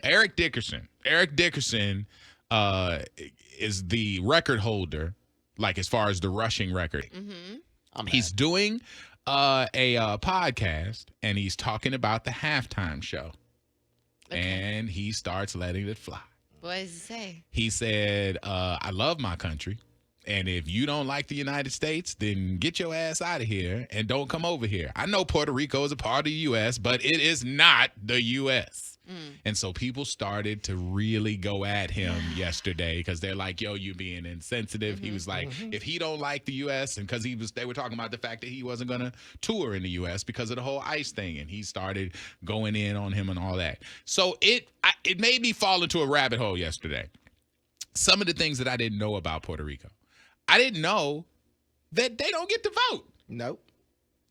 Eric Dickerson. Eric Dickerson is the record holder, like as far as the rushing record. He's doing a podcast, and he's talking about the halftime show. Okay. And he starts letting it fly. What does he say? He said, I love my country. And if you don't like the United States, then get your ass out of here and don't come over here. I know Puerto Rico is a part of the U.S., but it is not the U.S. And so people started to really go at him yesterday because they're like, yo, you being insensitive. He was like, if he don't like the U.S., and because they were talking about the fact that he wasn't going to tour in the U.S. because of the whole ICE thing, and he started going in on him and all that. So it made me fall into a rabbit hole yesterday. Some of the things that I didn't know about Puerto Rico. I didn't know that they don't get to vote. Nope.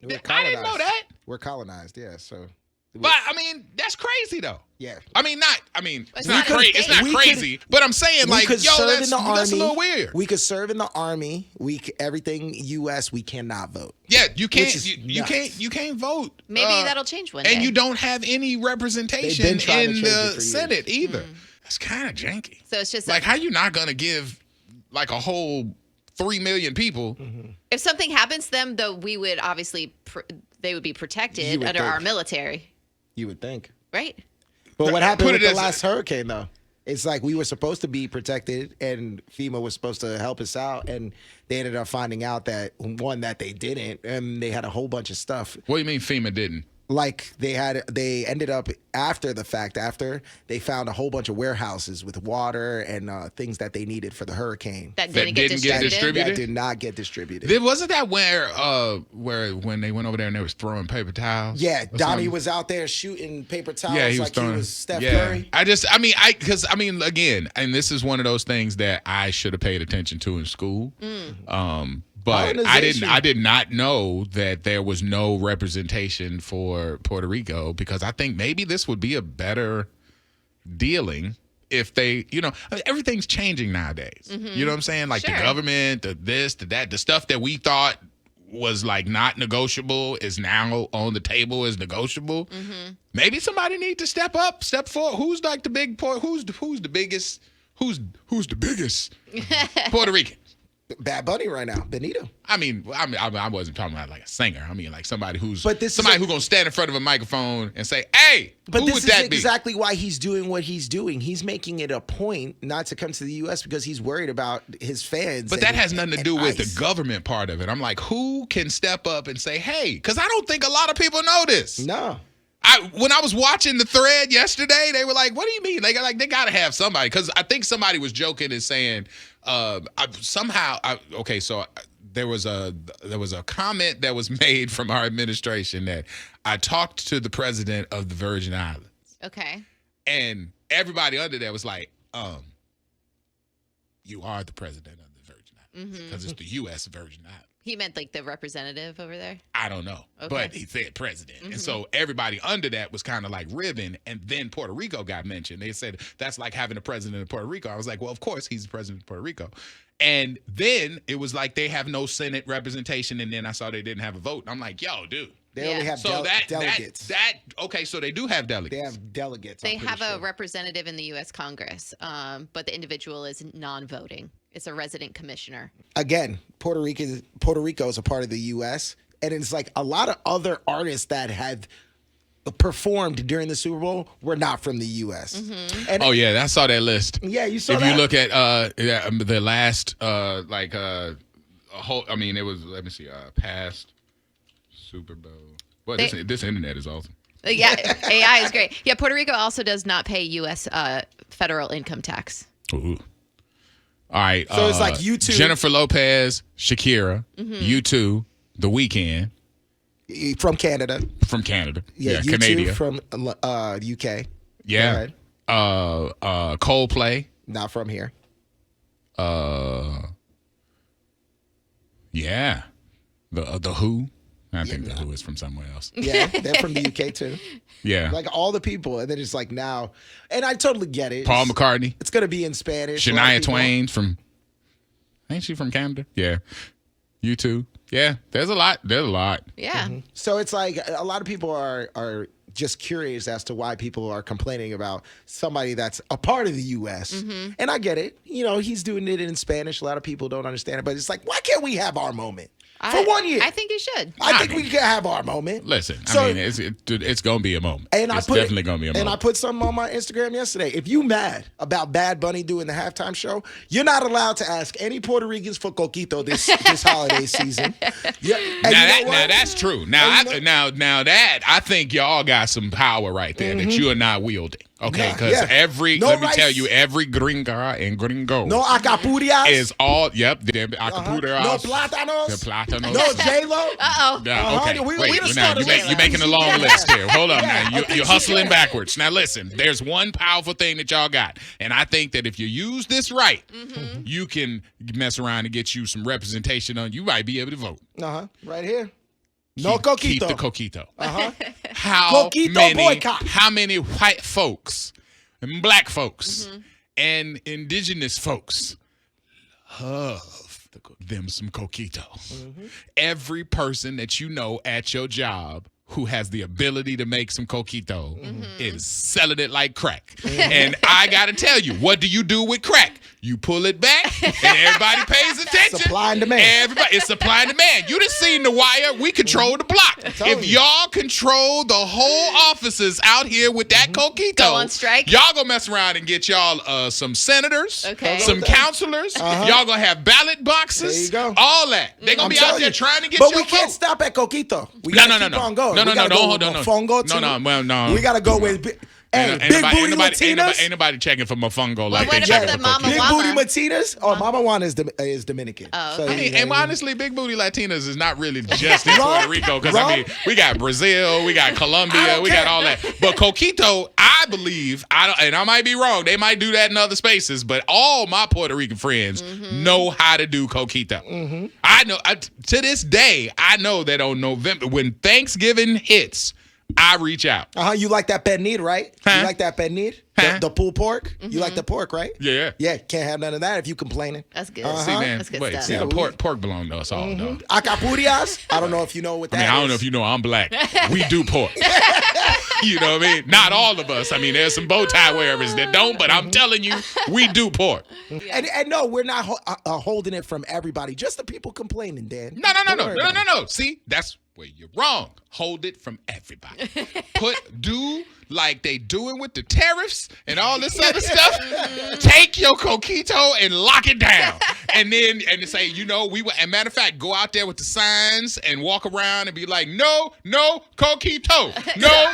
I didn't know that. We're colonized, yeah. So, but I mean, that's crazy though. Yeah. It's not crazy. But I'm saying, like, yo, that's a little weird. We could serve in the army. Everything U.S. We cannot vote. Yeah, you can't. You can't vote. Maybe that'll change one day. And you don't have any representation in the Senate either. That's kind of janky. So it's just like how you not gonna give like a whole 3 million people. If something happens to them, though, we would obviously they would be protected under our military. You would think, right? But what happened with the last hurricane, though? It's like we were supposed to be protected, and FEMA was supposed to help us out, and they ended up finding out that that they didn't, and they had a whole bunch of stuff. What do you mean FEMA didn't? Like they ended up after the fact, after they found a whole bunch of warehouses with water and things that they needed for the hurricane. That didn't get distributed? That did not get distributed. Wasn't that where when they went over there and they was throwing paper towels? Yeah, Donnie was out there shooting paper towels he was Steph Curry. Again, and this is one of those things that I should have paid attention to in school. But I did not know that there was no representation for Puerto Rico, because I think maybe this would be a better dealing if they, everything's changing nowadays. You know what I'm saying? Like the government, the this, the that, the stuff that we thought was like not negotiable is now on the table as negotiable. Maybe somebody need to step forward. Who's like the big who's the biggest Puerto Rican? Bad Bunny right now, Benito. I wasn't talking about like a singer. I mean like somebody who's who's gonna stand in front of a microphone and say, "Hey, but who this would is that be?" Exactly why he's doing what he's doing. He's making it a point not to come to the U.S. because he's worried about his fans. But that has nothing to do with the government part of it. I'm like, who can step up and say, "Hey"? Because I don't think a lot of people know this. No. When I was watching the thread yesterday, they were like, "What do you mean?" They got to have somebody, because I think somebody was joking and saying, there was a comment that was made from our administration that I talked to the president of the Virgin Islands. Okay. And everybody under there was like, you are the president of the Virgin Islands, because it's the U.S. Virgin Islands. He meant like the representative over there? I don't know. Okay. But he said president. And so everybody under that was kind of like ribbing. And then Puerto Rico got mentioned. They said, that's like having a president of Puerto Rico. I was like, well, of course he's the president of Puerto Rico. And then it was like they have no Senate representation. And then I saw they didn't have a vote. And I'm like, yo, dude. They only have delegates. So they do have delegates. They have delegates. They have a representative in the U.S. Congress, but the individual is non-voting. It's a resident commissioner. Again, Puerto Rico is a part of the U.S., and it's like a lot of other artists that had performed during the Super Bowl were not from the U.S. And I saw that list. Yeah, you saw that. If you look at the last it was, let me see, past Super Bowl. Well, this internet is awesome. Yeah, AI is great. Yeah, Puerto Rico also does not pay U.S. Federal income tax. Ooh. All right. So it's like U2. Jennifer Lopez, Shakira, U2, The Weeknd. From Canada. Yeah, U2 Canada. From UK. Yeah. Coldplay. Not from here. Yeah. The Who. I think The Who is from somewhere else. Yeah, they're from the UK too. Yeah. Like all the people, and then it's like now, and I totally get it. Paul McCartney. It's going to be in Spanish. Shania Twain ain't she from Canada? Yeah. U2. Yeah, there's a lot. Yeah. So it's like a lot of people are just curious as to why people are complaining about somebody that's a part of the U.S. And I get it. You know, he's doing it in Spanish. A lot of people don't understand it, but it's like, why can't we have our moment? For 1 year. I think you should. I think we can have our moment. Listen, So- I mean, it's going to be a moment. And it's definitely going to be a moment. And I put something on my Instagram yesterday. If you mad about Bad Bunny doing the halftime show, you're not allowed to ask any Puerto Ricans for coquito this holiday season. Yeah. Now that's true. Now that I think y'all got some power right there that you are not wielding. Okay, because tell you, every gringa and gringo no acapurias is all acapurias. No plátanos. The plátanos. No J-Lo. Yeah, okay. We Wait, just now started you're making a long list here. Hold on Yeah, now. You're hustling backwards. Now listen, there's one powerful thing that y'all got. And I think that if you use this right, you can mess around and get you some representation on. You might be able to vote. Right here. No coquito. Keep the coquito. Coquito boycott. How many white folks and black folks and indigenous folks love them some coquito? Every person that you know at your job who has the ability to make some coquito is selling it like crack. And I got to tell you, what do you do with crack? You pull it back, and everybody pays attention. Supply and demand. It's supply and demand. You done seen The Wire. We control the block. If y'all control the whole offices out here with that coquito, Go on strike. y'all gonna mess around and get y'all some senators, Okay. some counselors. Y'all gonna have ballot boxes. There you go. All that. They're gonna I'm be out telling there you. trying to get But your we can't vote. stop at coquito. We No, gotta keep on going. No, We gotta go hold on. with mofongo too. No. We gotta go with big booty Latinas. Ain't nobody checking for mofongo like what they about checking the for Mama coquito. Big Mama. booty Latinas. Oh, Mama Juan is Dominican. Oh, So, okay. I mean, you know, and honestly, big booty Latinas is not really just in Puerto Rico because I Wrong. mean, we got Brazil, we got Colombia, we got all that. But coquito, I believe, and I might be wrong, they might do that in other spaces, but all my Puerto Rican friends know how to do coquito. I know to this day, I know that on November when Thanksgiving hits, I reach out. You like that pernil, right? Huh? You like that pernil? Huh? The pulled pork? You like the pork, right? Yeah. Yeah, can't have none of that if you complaining. That's good. See, man, That's good wait, stuff. see, the pork belong to us all, though. Acapurias? I don't know if you know what that is. I don't know if you know I'm black. We do pork. You know what I mean? Not all of us. I mean, there's some bow tie wearers that don't, but I'm telling you, we do pork. And no, we're not holding it from everybody. Just the people complaining, Dan. No. Don't worry about it. See, that's where you're wrong. Hold it from everybody. Do like they doing with the tariffs and all this other stuff. Take your coquito and lock it down. And say, and matter of fact, go out there with the signs and walk around and be like, no coquito. No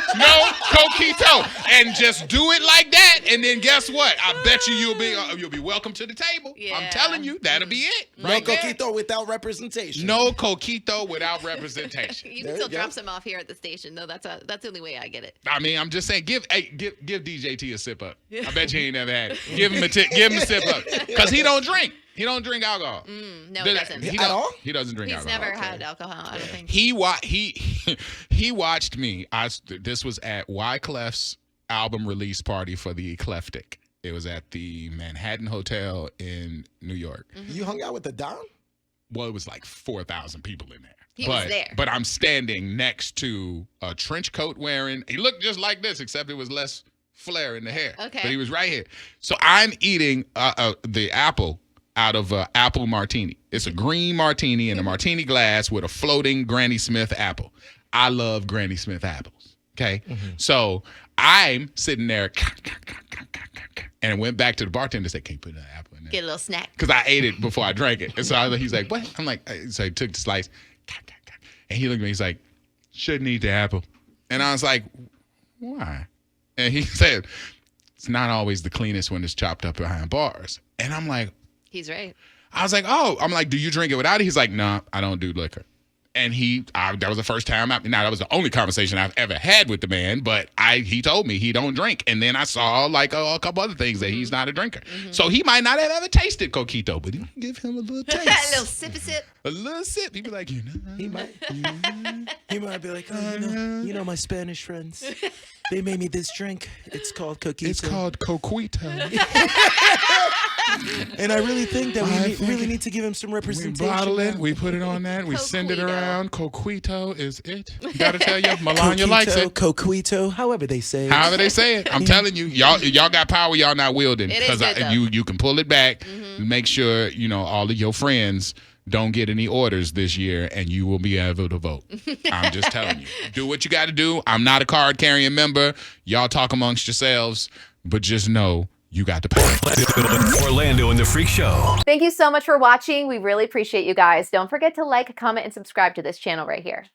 coquito. And just do it like that. And then guess what? I bet you'll be welcome to the table. Yeah. I'm telling you, that'll be it. No Right there. coquito without representation. No coquito without representation. You There can still you go. drop some off here at the station, though. That's the only way I get it. I mean, I'm just saying, give DJT a sip up. I bet you ain't never had it. Give him a sip up, because he don't drink. He don't drink alcohol. No, he doesn't. At all? He doesn't drink He's alcohol. never had alcohol, I don't think. He watched me. This was at Wyclef's album release party for the Eclectic. It was at the Manhattan Hotel in New York. You hung out with the Don? Well, it was like 4,000 people in there. He was there. But I'm standing next to a trench coat wearing. He looked just like this, except it was less flare in the hair. Okay. But he was right here. So I'm eating the apple out of an apple martini. It's a green martini in a martini glass with a floating Granny Smith apple. I love Granny Smith apples. Okay. So I'm sitting there and went back to the bartender and said, "Can you put an apple in there?" Get a little snack. Because I ate it before I drank it. And so he's like, "What?" I'm like, so he took the slice. And he looked at me, he's like, "Shouldn't eat the apple." And I was like, "Why?" And he said, "It's not always the cleanest when it's chopped up behind bars." And I'm like, He's right. I was like, "Oh," I'm like, "Do you drink it without it?" He's like, "No, I don't do liquor." And that was the first time, that was the only conversation I've ever had with the man, but he told me he don't drink. And then I saw like a couple other things that he's not a drinker. So he might not have ever tasted coquito, but he give him a little taste. A little sip. A little sip. He'd be like, He might. He might be like, oh, you know my Spanish friends. They made me this drink. It's called coquito. It's called coquito. And I really think that we really need to give him some We representation. bottle it. We put it on that. We send it around. Coquito is it. Gotta tell you, Melania likes it. Coquito, however they say it. However they say it. I'm telling you, y'all got power y'all not wielding. It is good, though. you can pull it back. Make sure, all of your friends don't get any orders this year, and you will be able to vote. I'm just telling you. Do what you got to do. I'm not a card-carrying member. Y'all talk amongst yourselves, but just know you got to pay. Orlando and the Freak Show. Thank you so much for watching. We really appreciate you guys. Don't forget to like, comment, and subscribe to this channel right here.